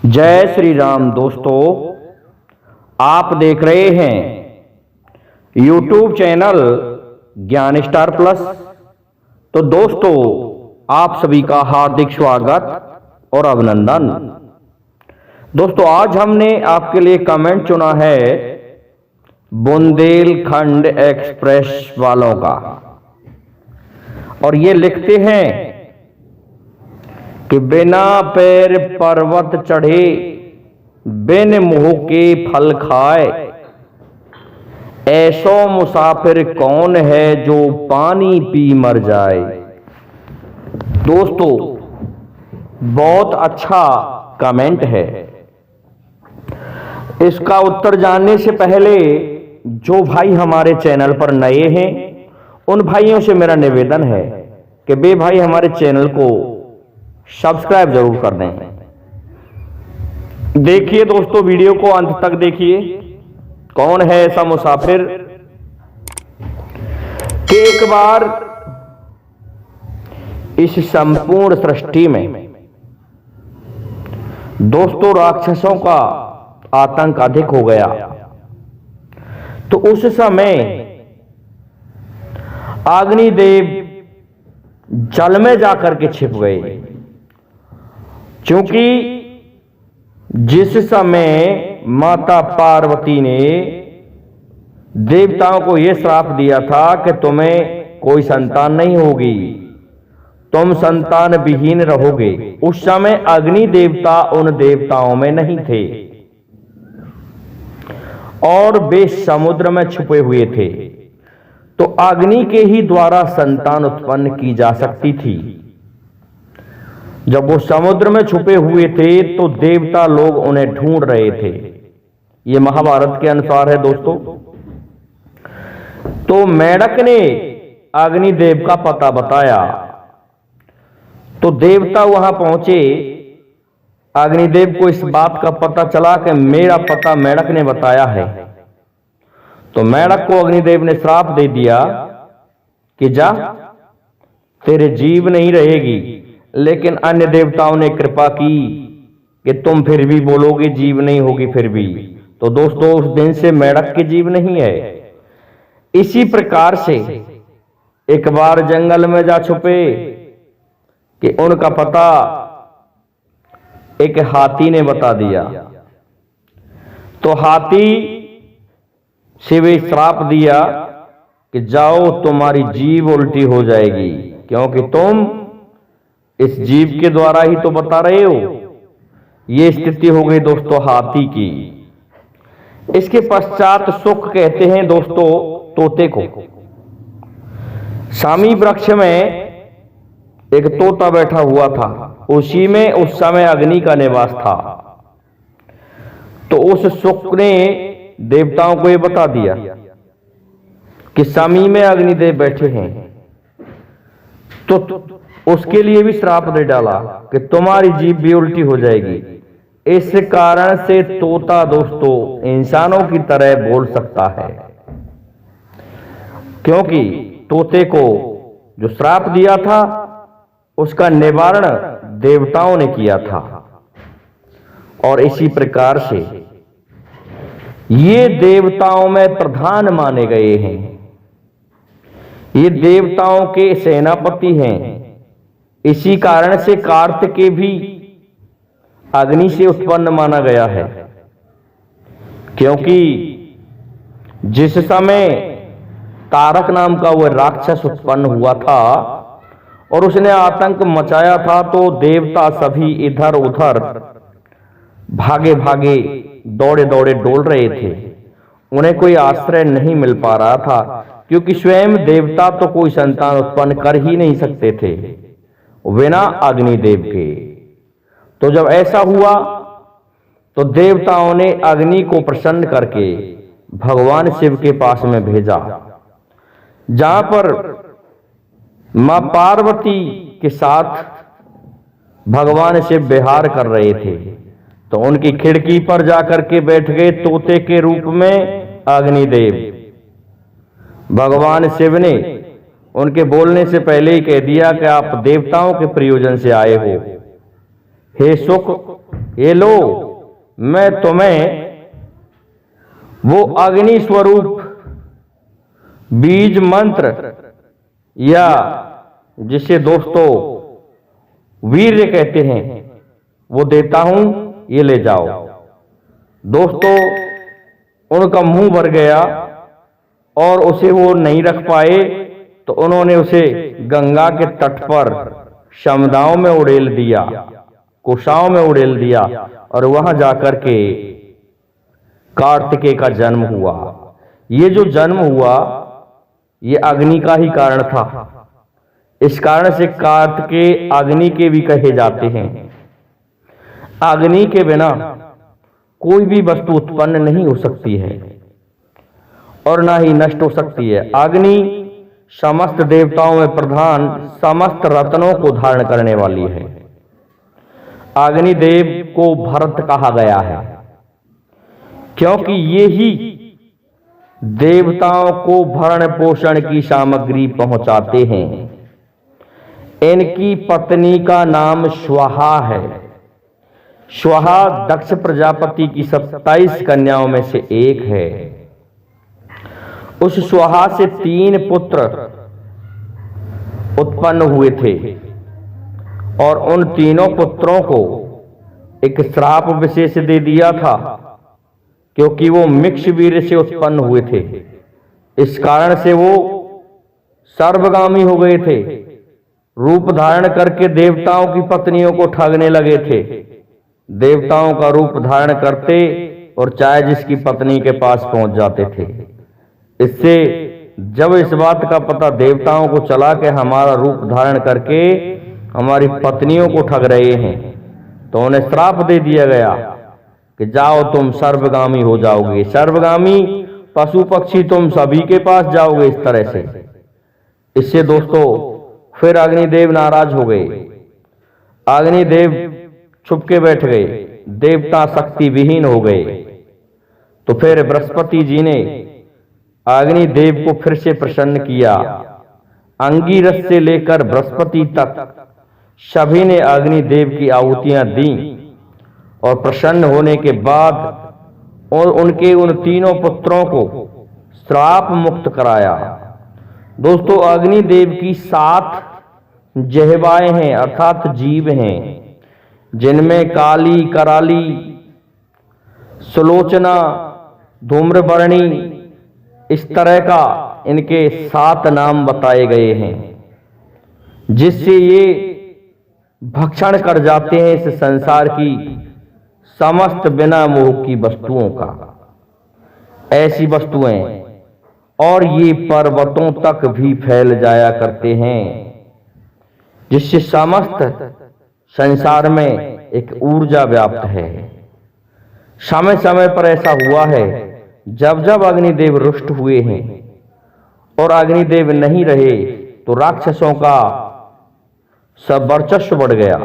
जय श्री राम दोस्तों, आप देख रहे हैं YouTube चैनल ज्ञान स्टार प्लस। तो दोस्तों, आप सभी का हार्दिक स्वागत और अभिनंदन। दोस्तों, आज हमने आपके लिए कमेंट चुना है बुंदेलखंड एक्सप्रेस वालों का, और ये लिखते हैं कि बिना पैर पर्वत चढ़े बिन मुंह के फल खाए, ऐसो मुसाफिर कौन है जो पानी पी मर जाए। दोस्तों, बहुत अच्छा कमेंट है। इसका उत्तर जानने से पहले जो भाई हमारे चैनल पर नए हैं उन भाइयों से मेरा निवेदन है कि वे भाई हमारे चैनल को सब्सक्राइब जरूर कर दें। देखिए दोस्तों, वीडियो को अंत तक देखिए। कौन है ऐसा मुसाफिर कि एक बार इस संपूर्ण सृष्टि में दोस्तों राक्षसों का आतंक अधिक हो गया। तो उस समय अग्निदेव जल में जाकर के छिप गए, क्योंकि जिस समय माता पार्वती ने देवताओं को यह श्राप दिया था कि तुम्हें कोई संतान नहीं होगी, तुम संतान विहीन रहोगे, उस समय अग्नि देवता उन देवताओं में नहीं थे और वे समुद्र में छुपे हुए थे। तो अग्नि के ही द्वारा संतान उत्पन्न की जा सकती थी। जब वो समुद्र में छुपे हुए थे तो देवता लोग उन्हें ढूंढ रहे थे। ये महाभारत के अनुसार है दोस्तों। तो मेढक ने अग्निदेव का पता बताया, तो देवता वहां पहुंचे। अग्निदेव को इस बात का पता चला कि मेरा पता मेढक ने बताया है। तो मेढक को अग्निदेव ने श्राप दे दिया कि जा, तेरे जीव नहीं रहेगी। लेकिन अन्य देवताओं ने कृपा की कि तुम फिर भी बोलोगे जीव नहीं होगी फिर भी। तो दोस्तों, उस दिन से मेढक के जीव नहीं है। इसी प्रकार से एक बार जंगल में जा छुपे कि उनका पता एक हाथी ने बता दिया। तो हाथी से वे श्राप दिया कि जाओ, तुम्हारी जीभ उल्टी हो जाएगी, क्योंकि तुम इस जीव के द्वारा ही तो बता रहे हो। ये स्थिति हो गई दोस्तों हाथी की। इसके पश्चात सुख कहते हैं दोस्तों तोते को। सामी वृक्ष में एक तोता बैठा हुआ था, उसी में उस समय अग्नि का निवास था। तो उस सुख ने देवताओं को यह बता दिया कि सामी में अग्निदेव बैठे हैं। तो उसके लिए भी श्राप दे डाला कि तुम्हारी जीभ भी उल्टी हो जाएगी। इस कारण से तोता दोस्तों इंसानों की तरह बोल सकता है, क्योंकि तोते को जो श्राप दिया था उसका निवारण देवताओं ने किया था। और इसी प्रकार से ये देवताओं में प्रधान माने गए हैं। ये देवताओं के सेनापति हैं। इसी कारण से कार्तिकेय भी अग्नि से उत्पन्न माना गया है, क्योंकि जिस समय तारक नाम का वह राक्षस उत्पन्न हुआ था और उसने आतंक मचाया था, तो देवता सभी इधर उधर भागे भागे दौड़े दौड़े डोल रहे थे। उन्हें कोई आश्रय नहीं मिल पा रहा था, क्योंकि स्वयं देवता तो कोई संतान उत्पन्न कर ही नहीं सकते थे बिना अग्निदेव के। तो जब ऐसा हुआ तो देवताओं ने अग्नि को प्रसन्न करके भगवान शिव के पास में भेजा, जहां पर मां पार्वती के साथ भगवान शिव विहार कर रहे थे। तो उनकी खिड़की पर जाकर के बैठ गए तोते के रूप में अग्निदेव। भगवान शिव ने उनके बोलने से पहले ही कह दिया कि आप देवताओं के प्रयोजन से आए हो। हे सुख, ये लो, मैं तुम्हें वो अग्नि स्वरूप बीज मंत्र, या जिसे दोस्तों वीर्य कहते हैं, वो देता हूं, ये ले जाओ। दोस्तों उनका मुंह भर गया और उसे वो नहीं रख पाए, तो उन्होंने उसे गंगा के तट पर समुदायों में उड़ेल दिया, कुशाओं में उड़ेल दिया, और वहां जाकर के कार्तिकेय का जन्म हुआ। ये जो जन्म हुआ ये अग्नि का ही कारण था। इस कारण से कार्तिकेय अग्नि के भी कहे जाते हैं। अग्नि के बिना कोई भी वस्तु उत्पन्न नहीं हो सकती है और ना ही नष्ट हो सकती है। अग्नि समस्त देवताओं में प्रधान, समस्त रत्नों को धारण करने वाली है। अग्निदेव को भरत कहा गया है क्योंकि ये ही देवताओं को भरण पोषण की सामग्री पहुंचाते हैं। इनकी पत्नी का नाम स्वाहा है। स्वाहा दक्ष प्रजापति की 27 कन्याओं में से एक है। उस स्वाहा से 3 पुत्र उत्पन्न हुए थे और उन तीनों पुत्रों को एक श्राप विशेष दे दिया था क्योंकि वो मिक्ष वीर्य से उत्पन्न हुए थे। इस कारण से वो सर्वगामी हो गए थे। रूप धारण करके देवताओं की पत्नियों को ठगने लगे थे। देवताओं का रूप धारण करते और चाहे जिसकी पत्नी के पास पहुंच जाते थे। इससे जब इस बात का पता देवताओं को चला कि हमारा रूप धारण करके हमारी पत्नियों को ठग रहे हैं, तो उन्हें श्राप दे दिया गया कि जाओ तुम सर्वगामी हो जाओगे। सर्वगामी पशु पक्षी तुम सभी के पास जाओगे। इस तरह से इससे दोस्तों फिर अग्निदेव नाराज हो गए। अग्निदेव छुप के बैठ गए। देवता शक्ति विहीन हो गए। तो फिर बृहस्पति जी ने अग्निदेव को फिर से प्रसन्न किया। अंगिरस से लेकर बृहस्पति तक सभी ने अग्निदेव की आहुतियां दी और प्रसन्न होने के बाद और उनके उन तीनों पुत्रों को श्राप मुक्त कराया। दोस्तों अग्निदेव की 7 जिह्वाएं हैं अर्थात जीव हैं, जिनमें काली, कराली, सुलोचना, धूम्रवर्णी, इस तरह का इनके 7 नाम बताए गए हैं, जिससे ये भक्षण कर जाते हैं इस संसार की समस्त बिना मोह की वस्तुओं का। ऐसी वस्तुएं और ये पर्वतों तक भी फैल जाया करते हैं, जिससे समस्त संसार में एक ऊर्जा व्याप्त है। समय समय पर ऐसा हुआ है जब जब अग्निदेव रुष्ट हुए हैं और अग्निदेव नहीं रहे तो राक्षसों का सब वर्चस्व बढ़ गया,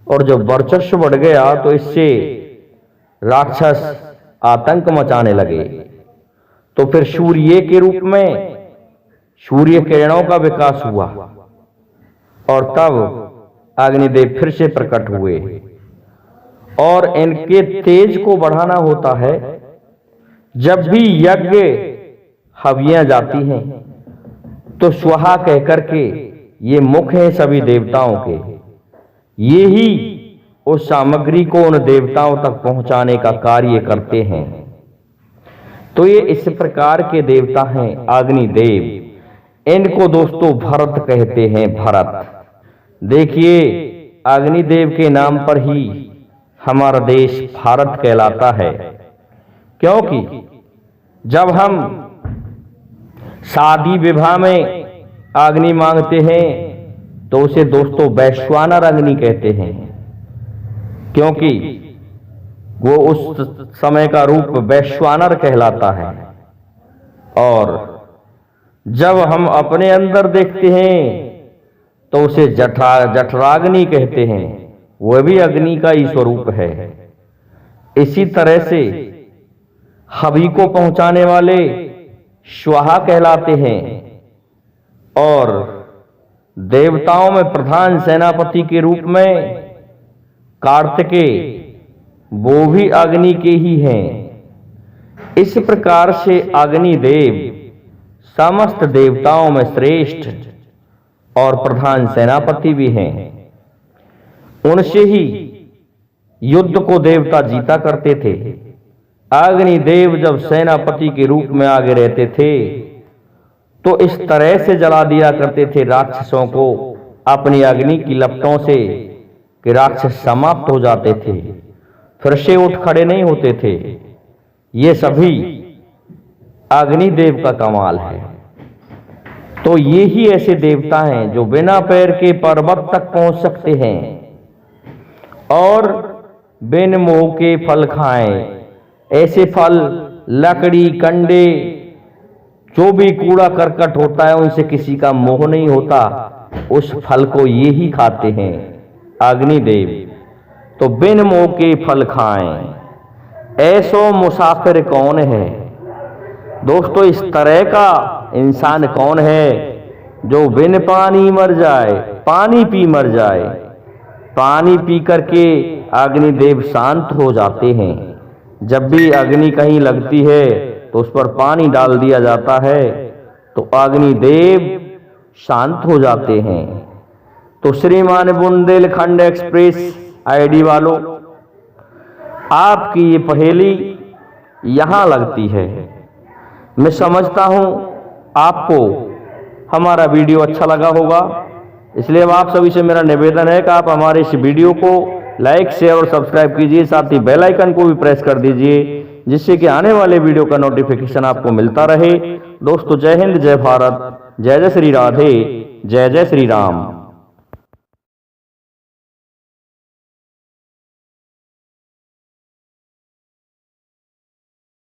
और जब वर्चस्व बढ़ गया तो इससे राक्षस आतंक मचाने लगे। तो फिर सूर्य के रूप में सूर्य किरणों का विकास हुआ और तब अग्निदेव फिर से प्रकट हुए। और इनके तेज को बढ़ाना होता है। जब भी यज्ञ हवियां जाती हैं तो स्वाहा कहकर के, ये मुख है सभी देवताओं के, ये ही उस सामग्री को उन देवताओं तक पहुंचाने का कार्य करते हैं। तो ये इस प्रकार के देवता हैं अग्निदेव। इनको दोस्तों भरत कहते हैं। भरत देखिए अग्निदेव के नाम पर ही हमारा देश भारत कहलाता है, क्योंकि जब हम शादी विवाह में अग्नि मांगते हैं तो उसे दोस्तों वैश्वानर अग्नि कहते हैं, क्योंकि वो उस समय का रूप वैश्वानर कहलाता है। और जब हम अपने अंदर देखते हैं तो उसे जठराग्नि कहते हैं, वह भी अग्नि का ही स्वरूप है। इसी तरह से हवि को पहुंचाने वाले स्वाहा कहलाते हैं और देवताओं में प्रधान सेनापति के रूप में कार्तिकेय वो भी अग्नि के ही हैं। इस प्रकार से अग्निदेव समस्त देवताओं में श्रेष्ठ और प्रधान सेनापति भी हैं। उनसे ही युद्ध को देवता जीता करते थे। अग्निदेव जब सेनापति के रूप में आगे रहते थे तो इस तरह से जला दिया करते थे राक्षसों को अपनी अग्नि की लपटों से कि राक्षस समाप्त हो जाते थे, फिर से उठ खड़े नहीं होते थे। ये सभी अग्निदेव का कमाल है। तो ये ही ऐसे देवता हैं जो बिना पैर के पर्वत तक पहुंच सकते हैं और बिन मोह के फल खाएं। ऐसे फल लकड़ी, कंडे, जो भी कूड़ा करकट होता है उनसे किसी का मोह नहीं होता, उस फल को ये ही खाते हैं अग्निदेव। तो बिन मोह के फल खाएं, ऐसो मुसाफिर कौन है। दोस्तों, इस तरह का इंसान कौन है जो बिन पानी मर जाए, पानी पी मर जाए। पानी पी करके अग्निदेव शांत हो जाते हैं। जब भी अग्नि कहीं लगती है तो उस पर पानी डाल दिया जाता है तो अग्निदेव शांत हो जाते हैं। तो श्रीमान बुंदेलखंड एक्सप्रेस आईडी वालों, आपकी ये पहेली यहां लगती है। मैं समझता हूं आपको हमारा वीडियो अच्छा लगा होगा, इसलिए अब आप सभी से मेरा निवेदन है कि आप हमारे इस वीडियो को लाइक, शेयर और सब्सक्राइब कीजिए। साथ ही बेल आइकन को भी प्रेस कर दीजिए जिससे कि आने वाले वीडियो का नोटिफिकेशन आपको मिलता रहे। दोस्तों, जय हिंद, जय भारत, जय जय श्री राधे, जय जय श्री राम।